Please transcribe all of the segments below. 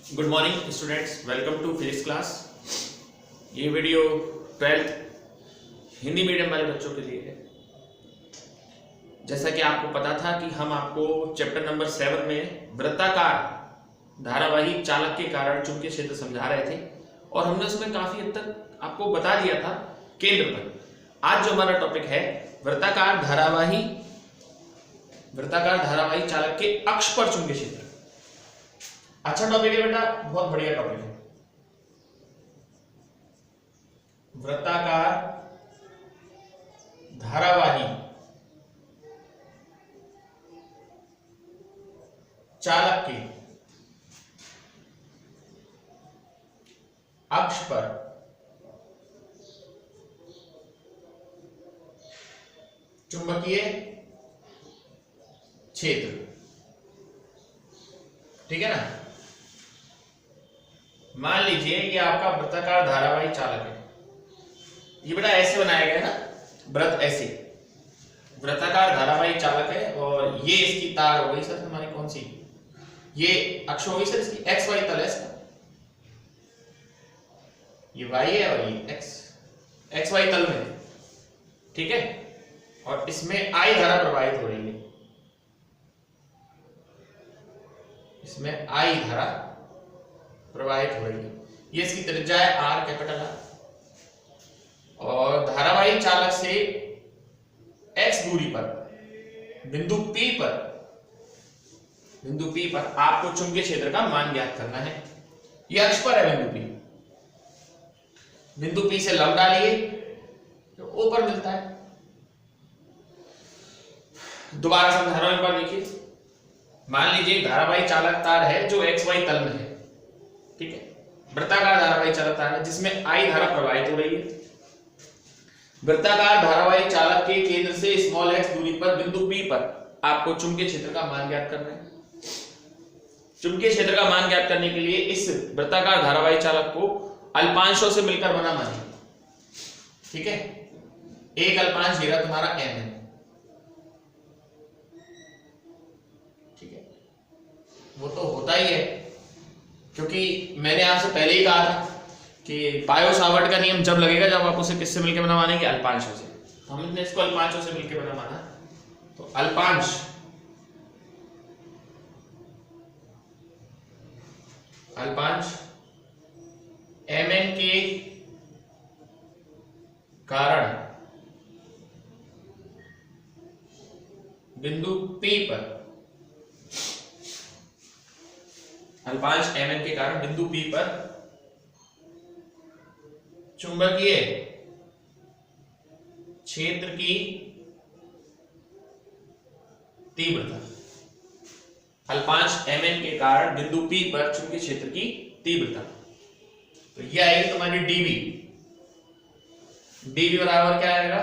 Good morning students, welcome to physics class. ये video 12th Hindi medium वाले बच्चों के लिए है। जैसा कि आपको पता था कि हम आपको चैप्टर नंबर 7 में वृत्ताकार धारावाही चालक के कारण चुंबकीय क्षेत्र समझा रहे थे और हमने उसमें काफी हद तक आपको बता दिया था केंद्र पर। आज जो हमारा टॉपिक है वृत्ताकार धारावाही चालक के अक्ष पर चुंबकीय क्षेत्र। अच्छा टॉपिक है बेटा, बहुत बढ़िया टॉपिक है। वृत्ताकार धारावाही चालक के अक्ष पर चुंबकीय क्षेत्र, ठीक है ना। मान लीजिए ये आपका वृत्ताकार धारावाही चालक है। ये बेटा ऐसे बनाया गया है ना, वृत्त ऐसे वृत्ताकार धारावाही चालक है और ये इसकी तार हो गई सर हमारी कौन सी, ये अक्ष हो गई सर इसकी, एक्स वाई तल है इसका, ये वाई है और ये एक्स वाई तल में, ठीक है। और इसमें आई धारा प्रवाहित हो रही है, इसमें आई धारा प्रवाहित हो रही है। ये इसकी त्रिज्या है आर, कैपिटल आर। और धारावाही चालक से एक्स दूरी पर बिंदु P पर आपको चुंबकीय क्षेत्र का मान ज्ञात करना है। ये अक्ष पर है बिंदु P से लंब डालिए तो O पर मिलता है। दोबारा समझा एक बार देखिए। मान लीजिए धारावाही चालक तार है जो एक्स वाई तल में है, ठीक है। वृत्ताकार धारावाही चालक तार है जिसमें आई धारा प्रवाहित हो रही है। वृत्ताकार धारावाही चालक के केंद्र से स्मॉल एक्स दूरी पर बिंदु P पर आपको चुंबकीय क्षेत्र का मान ज्ञात करना है। चुंबकीय क्षेत्र का मान ज्ञात करने के लिए इस वृत्ताकार धारावाही चालक को अल्पांशों से मिलकर बना मानिए, ठीक है। एक अल्पांश घेरा तुम्हारा m है, ठीक है। वो तो होता ही है क्योंकि मैंने आपसे पहले ही कहा था कि बायो-सावर्ट का नियम जब लगेगा जब आप उसे किससे मिलकर बना मानेंगे, अल्पांशों से। हमने इसको अल्पांशों से मिलकर बना माना, तो अल्पांश mn के कारण बिंदु P पर, अल्पांश mn के कारण बिंदु P पर चुंबकीय क्षेत्र की तीव्रता, अल्पांश mn के कारण बिंदु P पर चुंबकीय क्षेत्र की तीव्रता, तो यह आएगी तुम्हारी dv बराबर क्या आएगा,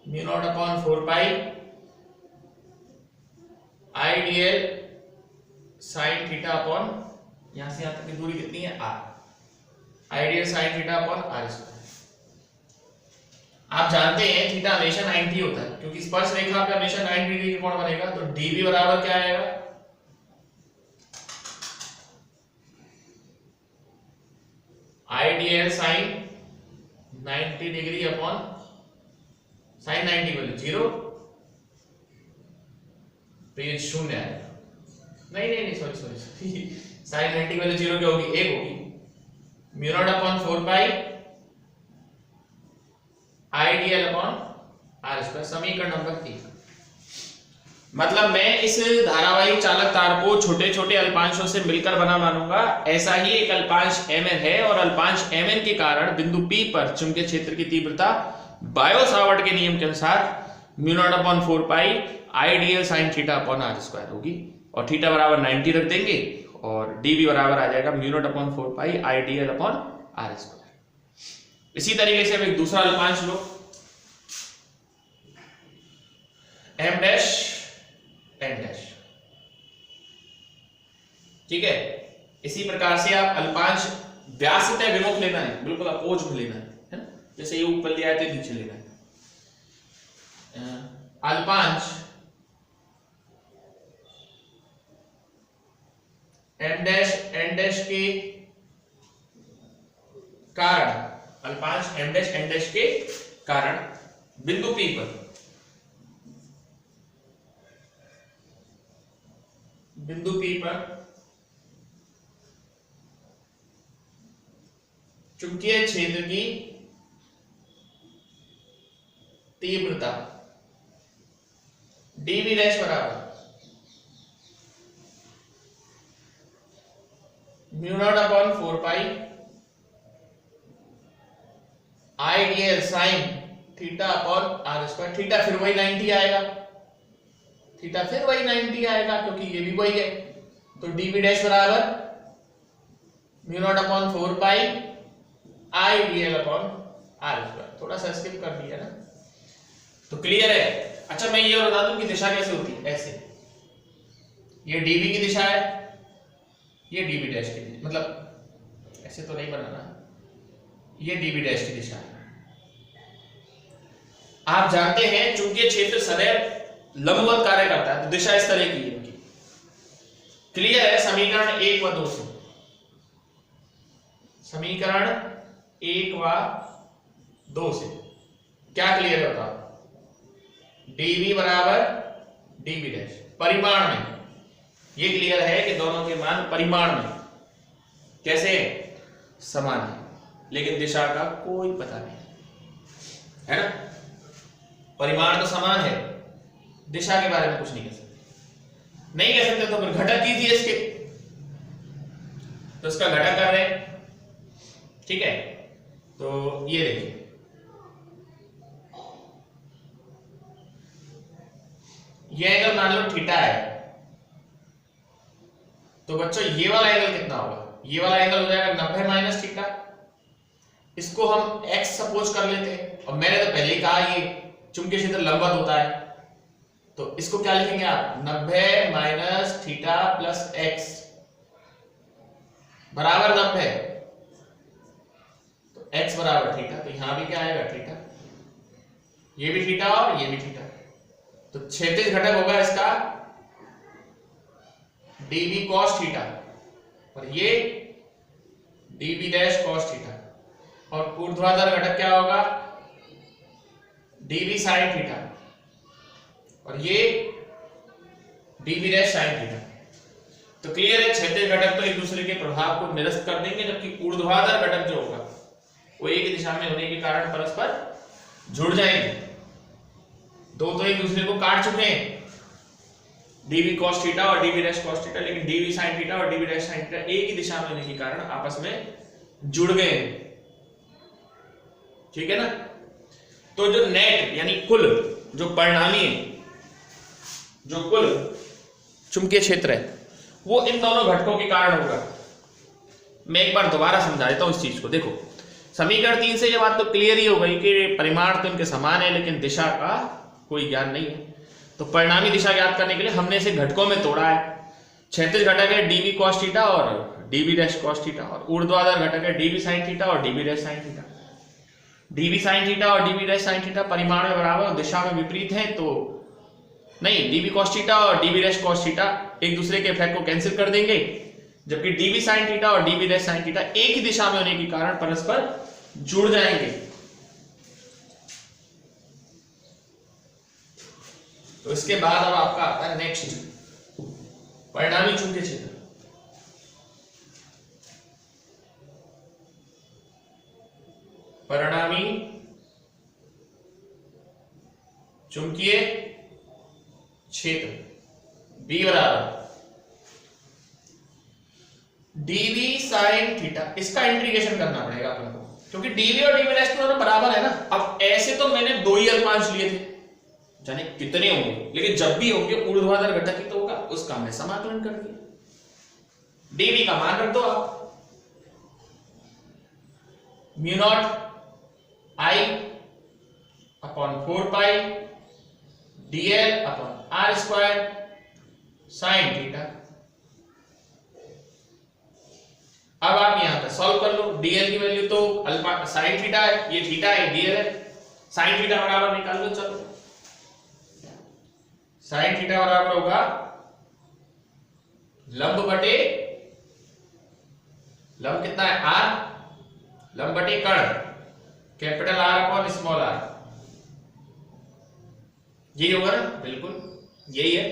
μ0/4 IDL sin थीटा अपॉन, यहां से यहां तक की दूरी कितनी है r, ideal sin theta upon r square. आप जानते हैं थीटा हमेशा 90 होता है क्योंकि स्पर्श रेखा पे हमेशा 90 डिग्री का कोण बनेगा। तो dv बराबर क्या आएगा, ideal sin 90 degree upon sin 90 value 0, तो ये 0 आएगा। नहीं सॉरी sin 90 वैल्यू 0 क्या होगी, 1 होगी। μ0/4 IDL अपॉन r स्क्वायर, समीकरण नंबर 3। मतलब मैं इस धारावाही चालक तार को छोटे छोटे अल्पांशों से मिलकर बना मानूंगा। ऐसा ही एक अल्पांश mn है और अल्पांश mn के कारण बिंदु P पर चुंबकीय क्षेत्र की तीव्रता बायो-सावर्ट के नियम के अनुसार μ0/4 IDL sin theta upon r square होगी। और थीटा बराबर 90 रख देंगे और dv बराबर आ जाएगा μ0/4 IDL अपॉन r स्क्वायर। इसी तरीके से अब एक दूसरा अल्पांश लो, m डैश n डैश, ठीक है। इसी प्रकार से आप अल्पांश व्यासतः विमुख लेना है, बिल्कुल अपोज में लेना है ना, जैसे ये ऊपर ले आए थे नीचे लेना है। अल्पांश एम डैश एन डैश के कारण, अल्पांश एम डैश एन डैश के कारण बिंदु P पर, बिंदु P पर चुंबकीय क्षेत्र की तीव्रता dv डैश बराबर mu naught upon 4 pi I dl sine theta upon R square. Theta फिर वही 90 आएगा, थीटा फिर वही 90 आएगा क्योंकि ये भी वही है। तो dv डैश बराबर mu naught upon 4 pi I dl upon R square. थोड़ा सा स्किप कर दिया ना, तो क्लियर है। अच्छा मैं ये बता दूं कि दिशा कैसे होती है, ऐसे ये dv की दिशा है, ये dv डैश की दिशा, मतलब ऐसे तो नहीं बनाना, ये dv डैश की दिशा है। आप जानते हैं चुंबकीय क्षेत्र सदैव लंबवत कार्य करता है, तो दिशा इस तरह की है इनकी। क्लियर है समीकरण 1 व 2 से, समीकरण 1 व 2 से क्या क्लियर है बताओ? dv बराबर dv डैश परिमाण में, ये क्लियर है कि दोनों के मान परिमाण में कैसे समान है, लेकिन दिशा का कोई पता नहीं है ना। परिमाण तो समान है, दिशा के बारे में कुछ नहीं कह सकते। नहीं कह सकते तो फिर घटक कीजिए इसके, तो इसका घटक कर रहे हैं, ठीक है। तो ये देखिए ये एंगल मान लो थीटा है, तो बच्चों ये वाला एंगल कितना होगा? ये वाला एंगल हो जाएगा 90 माइनस थीटा। इसको हम x सपोज कर लेते हैं, और मैंने तो पहले ही कहा ये चुंबकीय क्षेत्र लंबवत होता है, तो इसको क्या लिखेंगे आप? 90 माइनस थीटा प्लस x बराबर 90, तो x बराबर थीटा, तो यहां भी क्या आएगा? थीटा। ये भी थीटा और ये भी थीटा, तो क्षैतिज घटक होगा इसका dv cos थीटा, और ये dv डैश cos थीटा, और ऊर्ध्वाधर घटक क्या होगा? dv sin थीटा, और ये dv डैश sin थीटा। तो क्लियर है, क्षैतिज घटक तो एक दूसरे के प्रभाव को निरस्त कर देंगे, जबकि ऊर्ध्वाधर घटक जो होगा वो एक ही दिशा में होने के कारण परस्पर जुड़ जाएंगे। दो तो एक दूसरे को काट चुके हैं, dv cos थीटा और dv डैश cos थीटा, लेकिन dv sin थीटा और dv डैश sin थीटा एक ही दिशा में होने के कारण आपस में जुड़ गए हैं, ठीक है ना। तो जो नेट यानी कुल जो परिणामी है, जो कुल चुंबकीय क्षेत्र है, वो इन दोनों घटकों के कारण होगा। मैं एक बार दोबारा समझा देता हूं इस चीज को। देखो समीकरण 3 से ये बात तो क्लियर ही हो गई कि परिमाण तो इनके समान है, लेकिन दिशा का कोई ज्ञान नहीं है। तो परिणामी दिशा ज्ञात करने के लिए हमने इसे घटकों में तोड़ा है। क्षैतिज घटक है dv cos थीटा और dv डैश cos थीटा, और ऊर्ध्वाधर घटक है dv sin थीटा और dv dash sin theta. dv sin theta और dv डैश sin थीटा परिमाण में बराबर और दिशा में विपरीत है, तो नहीं, dv cos थीटा और dv डैश cos थीटा एक दूसरे के इफेक्ट को कैंसिल कर देंगे, जबकि dv sin थीटा और dv डैश sin थीटा एक ही दिशा में होने के कारण परस्पर जुड़ जाएंगे। तो इसके बाद अब आपका आता है नेक्स्ट परिणामी चुंबकीय क्षेत्र। परिणामी चुंबकीय क्षेत्र B बराबर dv sin थीटा। इसका इंटीग्रेशन करना पड़ेगा अपन को, क्योंकि dv और dv डैश दोनों बराबर है ना। अब ऐसे तो मैंने दो ही अल्पांश लिए थे, जाने कितने होंगे, लेकिन जब भी होंगे ऊर्ध्वाधर घटक ही तो होगा, उसका हमने समाकलन कर दिया। dv का मान रख दो आप, mu naught I upon 4 pi dl upon R square sine theta. अब आप यहां पर सॉल्व कर लो, dl की वैल्यू तो अल्फा साइन थीटा है, ये थीटा है, dl है, साइन थीटा बराबर निकाल लो। चलो साइन थीटा बराबर होगा लंब बटे लंब कितना है आर, लंब बटे कर्ण capital R upon small R, यही होगा ना, बिल्कुल यही है।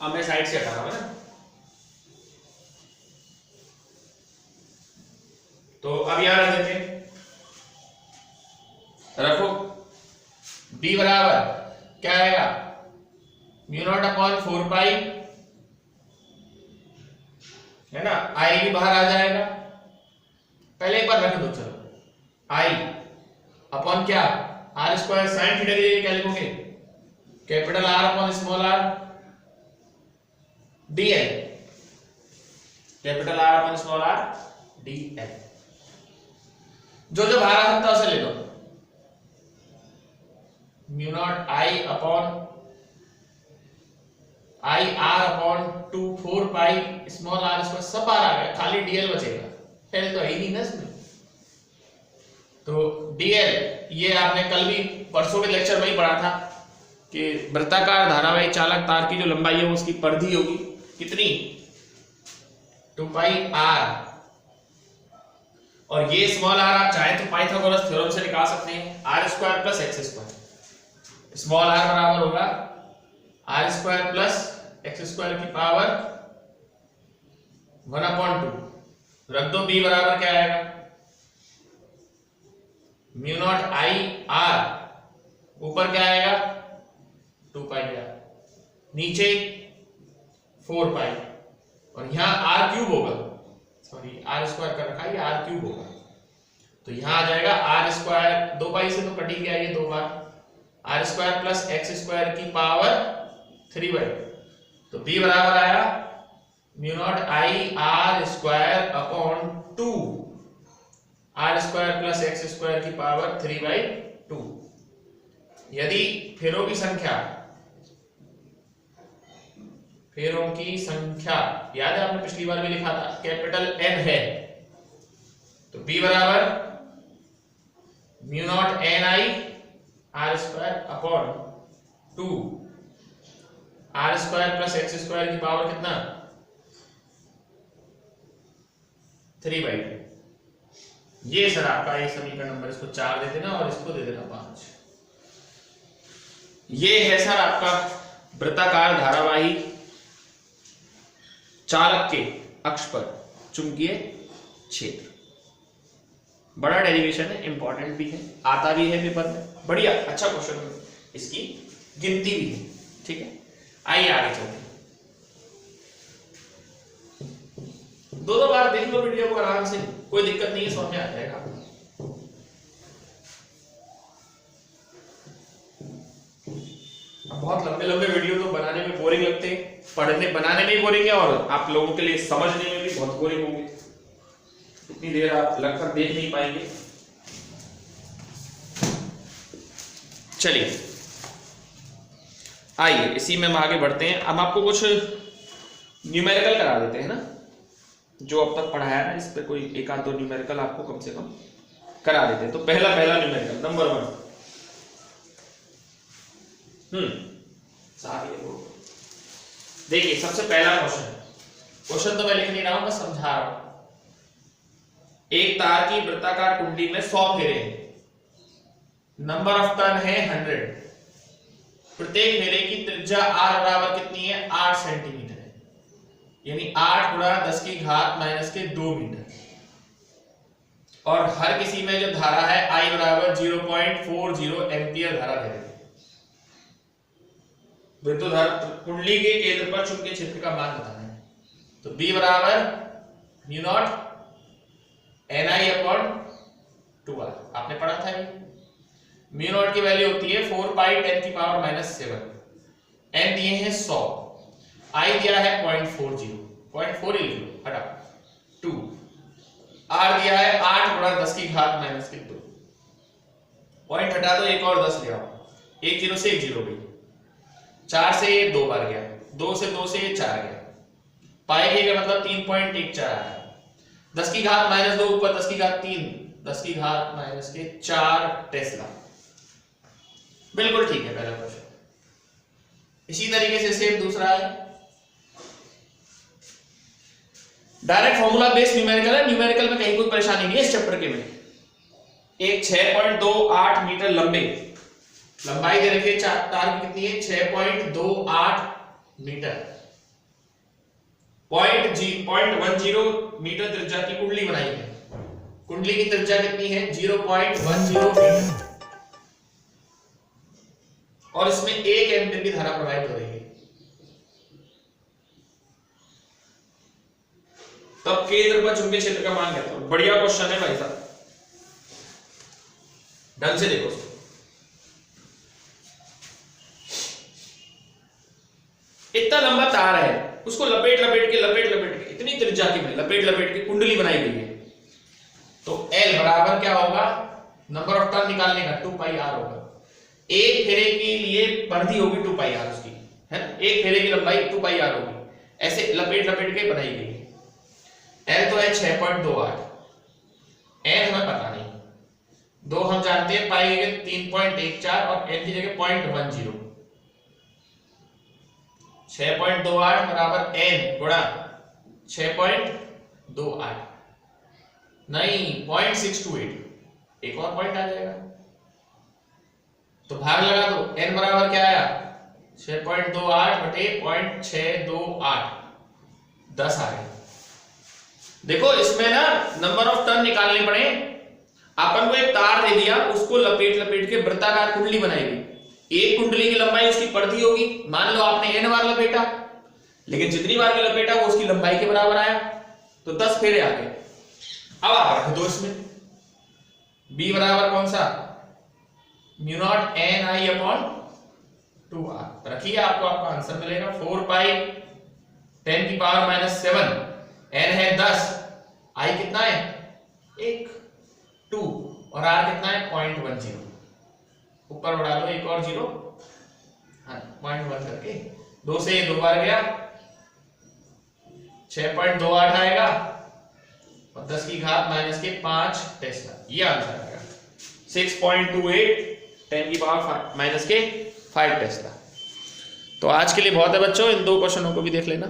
अब मैं साइड से हटा रहा हूं ना, तो अब यहां रख देते हैं, रखो b बराबर क्या आएगा म्यू नॉट अपॉन 4 पाई, है ना, i भी बाहर आ जाएगा, पहले एक बार रख दो, चलो i अपॉन क्या आर स्क्वायर साइन थीटा की जगह क्या लिखोगे capital R upon small R dl, capital R upon small R dl, जो जो बाहर आ सकता है उसे ले लो, mu naught I upon I R upon 2 4 pi small R square, सब बाहर आ गया, खाली dl बचेगा, l तो है ही नहीं ना इसमें, तो dl ये आपने कल भी परसों के लेक्चर में ही पढ़ा था कि वृत्ताकार धारावाही चालक तार की जो लंबाई है उसकी परिधि होगी कितनी 2 पाई r, और ये स्मॉल r आप चाहे तो पाइथागोरस थ्योरम से निकाल सकते हैं, R square plus X square, small r बराबर होगा R square plus X square की पावर 1/2, रख दो b बराबर क्या आएगा म्यू नॉट आई आर, ऊपर क्या आएगा 2 पाई आर, नीचे 4 पाई, और यहां आर क्यूब होगा, सॉरी आर स्क्वायर कर रखा है, ये आर क्यूब होगा, तो यहां आ जाएगा आर स्क्वायर, 2 पाई से तो कट ही गया ये 2 बार, R square plus X square की पावर 3/2, तो b बराबर आया mu naught I R square upon 2 R square plus X square की पावर 3/2। यदि फेरों की संख्या याद है आपने पिछली बार भी लिखा था कैपिटल N है, तो b बराबर mu naught N I R square upon 2 R square plus X square की पावर कितना 3/2। ये सर आपका ये समीकरण नंबर, इसको 4 दे देना और इसको दे देना 5। ये है सर आपका वृत्ताकार धारावाही चालक के अक्ष पर चुंबकीय क्षेत्र, बड़ा डेरिवेशन है, इंपॉर्टेंट भी है, आता भी है पेपर में, बढ़िया अच्छा क्वेश्चन है, इसकी गिनती भी है, ठीक है। आइए आगे चलते हैं, 2 बार देख लो वीडियो को आराम से, कोई दिक्कत नहीं है, समझ में आ जाएगा। बहुत लंबे लंबे वीडियो तो बनाने में बोरिंग लगते हैं, बनाने में भी बोरिंग है, और आप लोगों के लिए समझने में भी बहुत बोरिंग होंगे, इतनी देर आप लगकर देख नहीं पाएंगे। चलिए आइए इसी में हम आगे बढ़ते हैं। अब आपको कुछ न्यूमेरिकल करा देते हैं ना, जो अब तक पढ़ाया है इस पे कोई एक आध दो न्यूमेरिकल आपको कम से कम करा देते हैं। तो पहला न्यूमेरिकल नंबर 1, देखिए सबसे पहला क्वेश्चन तो मैं लिख नहीं रहा हूं, मैं समझा रहा हूं। एक तार की वृत्ताकार कुंडली में 100 फेरे हैं, नंबर ऑफ टर्न है 100, प्रत्येक फेरे की त्रिज्या r बराबर कितनी है 8 सेंटीमीटर है, यानी 8 गुणा 10 की घात माइनस के 2 मीटर, और हर किसी में जो धारा है I बराबर 0.40 एम्पियर धारा दे रही है। विद्युत धारा कुंडली के केंद्र पर चुंबकीय क्षेत्र का मान बताना है, तो B बराबर mu not Ni upon 2r, आपने पढ़ा था ये। म्यू नॉट की वैल्यू होती है 4 पाई 10 की पावर -7, n दिए हैं 100, I दिया है 0.40, 0.4 ही लिख लो, हटा 2, r दिया है 8 गुणा 10 की घात माइनस के 2, पॉइंट हटा दो, एक और 10 ले आओ, 1 0 से 1 0 गई, 4 से ये 2 बार गया, 2 से 2 से ये 4 गया, पाई का मतलब 3.14 आया, 10 की घात -2 ऊपर 10 की घात 3, 10 की घात माइनस के 4 टेस्ला। बिल्कुल ठीक है पहला क्वेश्चन। इसी तरीके से सेम दूसरा है, डायरेक्ट फॉर्मूला बेस्ड न्यूमेरिकल है, न्यूमेरिकल में कहीं कोई परेशानी नहीं है इस चैप्टर के में। एक 6.28 मीटर लंबे, लंबाई दे रखी है तार की कितनी है 6.28 मीटर, 0.10 मीटर त्रिज्या की कुंडली बनाई है। कुंडली की त्रिज्या कितनी है 0.10 मीटर और इसमें 1 एम्पीयर की धारा प्रवाहित हो रही है। तब केंद्र पर चुंबकीय क्षेत्र का मान कहते हैं। बढ़िया क्वेश्चन है भाई साहब, ढंग से देखो। इतना लंबा तार है, उसको लपेट लपेट के इतनी त्रिज्या की में लपेट के कुंडली बनाई गई है। तो L बराबर क्या होगा, नंबर ऑफ टर्न निकालने का 2 पाई r होगा। एक फेरे के लिए परिधि होगी 2 पाई r उसकी, है ना, एक फेरे की लंबाई 2 पाई r होगी। ऐसे लपेट के बनाई गई है। L तो है 6.28, N हमें पता नहीं, 2 हम जानते हैं, पाई की जगह 3.14 और N की जगह 0.10। 6.28 बराबर N गुणा 6.28 नहीं 0.628, एक और पॉइंट आ जाएगा तो भाग लगा दो। N बराबर क्या आया 6.28 बटे 0.628, 10 आ गए। देखो इसमें ना नंबर ऑफ टर्न निकालने पड़े। अपन को एक तार दे दिया, उसको लपेट के वृत्ताकार कुंडली बनाई गई। एक कुंडली की लंबाई उसकी परिधि होगी, मान लो आपने n बार लपेटा, लेकिन जितनी बार भी लपेटा वो उसकी लंबाई के बराबर आया, तो 10 फेरे आ गए। अब आप रख दो इसमें b बराबर कौन सा μ0 ni/2r रखिए, आपको आपका आंसर मिलेगा 4 पाई 10⁻⁷। n है 10, i कितना है 1, 2 और r कितना है 0.10। ऊपर बढ़ा दो एक और 0, हाँ 0.1 करके 2 से 2 बार गया 6.28 आएगा और 10 की घात -5 टेस्ला, ये आंसर आएगा 6.28 10⁻⁵ टेस्ला। तो आज के लिए बहुत है बच्चों, इन 2 क्वेश्चनों को भी देख लेना।